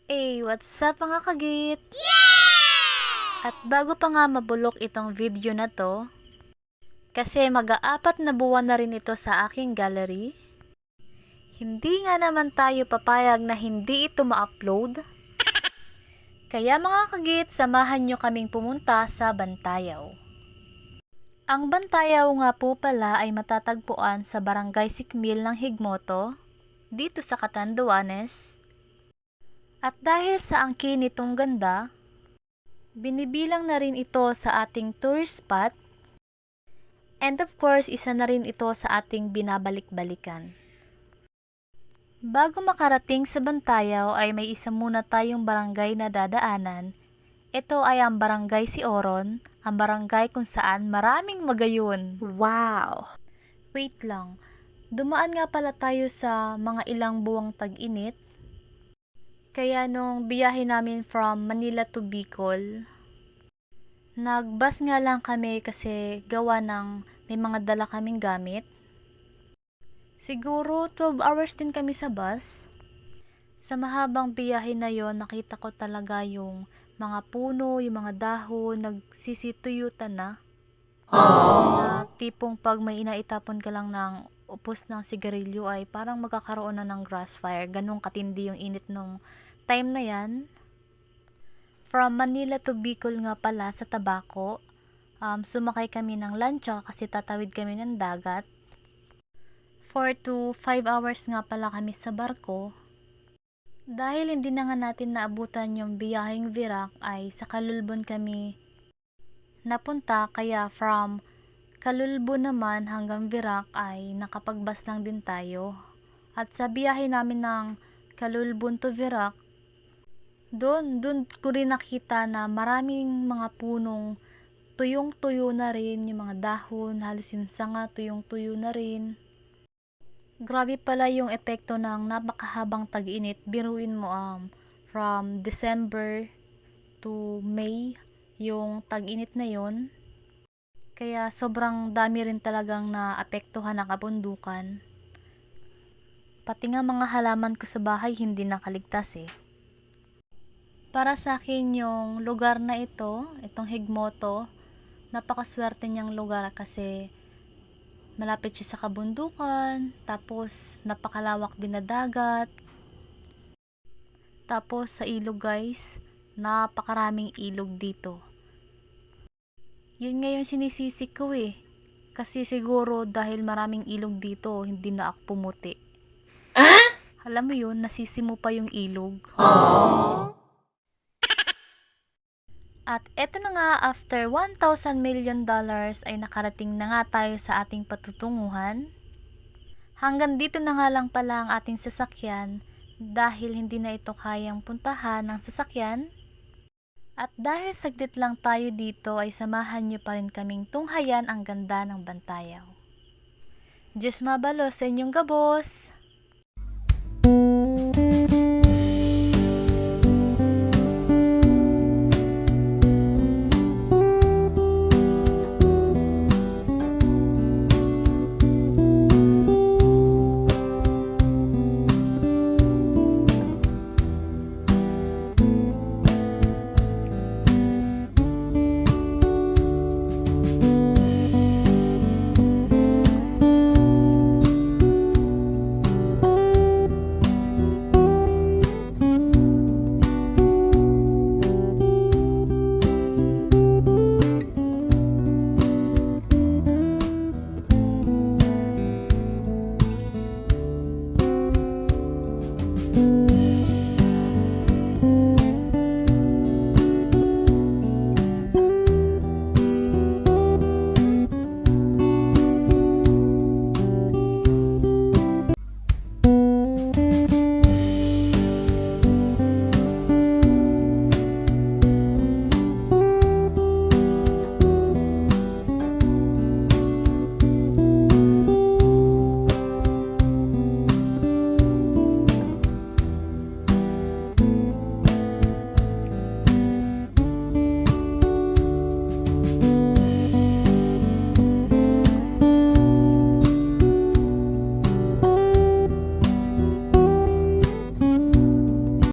Hey, what's up mga kagit? At bago pa nga mabulok itong video na to, kasi mag-aapat na buwan na rin ito sa aking gallery, hindi nga naman tayo papayag na hindi ito ma-upload. Kaya mga kagit, samahan nyo kaming pumunta sa Bantayaw. Ang Bantayaw nga po pala ay matatagpuan sa Barangay Sikmil ng Higmoto, dito sa Catanduanes. At dahil sa angkin nitong ganda, binibilang na rin ito sa ating tourist spot, and of course, isa na rin ito sa ating binabalik-balikan. Bago makarating sa Bantayaw ay may isa muna tayong barangay na dadaanan. Ito ay ang Barangay Sioron, ang barangay kung saan maraming magayon. Wow! Wait lang, dumaan nga pala tayo sa mga ilang buwang tag-init. Kaya nung biyahe namin from Manila to Bicol, nag-bus nga lang kami kasi gawa ng may mga dala kaming gamit. Siguro 12 hours din kami sa bus. Sa mahabang biyahe na yon, nakita ko talaga yung mga puno, yung mga dahon, nagsisituyutan na. Na tipong pag may inaitapon ka lang ng upos ng sigarilyo ay parang magkakaroon na ng grass fire. Ganong katindi yung init nung time na yan. From Manila to Bicol nga pala sa Tabaco, sumakay kami ng lancha kasi tatawid kami ng dagat. 4 to 5 hours nga pala kami sa barko. Dahil hindi na nga natin naabutan yung biyaheng Virac ay sa Calulbon kami napunta, kaya from Calulbon naman hanggang Virac ay nakapagbas lang din tayo. At sa biyahe namin ng Calulbon to Virac, doon ko rin nakita na maraming mga punong tuyong-tuyo na rin, yung mga dahon, halos yung sanga, tuyong-tuyo na rin. Grabe pala yung epekto ng napakahabang tag-init. Biruin mo from December to May, yung tag-init na yon. Kaya sobrang dami rin talagang naapektuhan ng kabundukan. Pati nga mga halaman ko sa bahay hindi nakaligtas eh. Para sa akin yung lugar na ito, itong Higmoto, napakaswerte niyang lugar kasi malapit siya sa kabundukan, tapos napakalawak din na dagat. Tapos sa ilog guys, napakaraming ilog dito. Yun nga yung sinisisi ko eh. Kasi siguro dahil maraming ilog dito, hindi na ako pumuti. Alam mo yun, nasisi mo pa yung ilog. At eto na nga, after $1,000 million ay nakarating na nga tayo sa ating patutunguhan. Hanggang dito na nga lang pala ang ating sasakyan dahil hindi na ito kayang puntahan ng sasakyan. At dahil saglit lang tayo dito ay samahan nyo pa rin kaming tunghayan ang ganda ng Bantayaw. Diyos mabalo sa inyong gabos!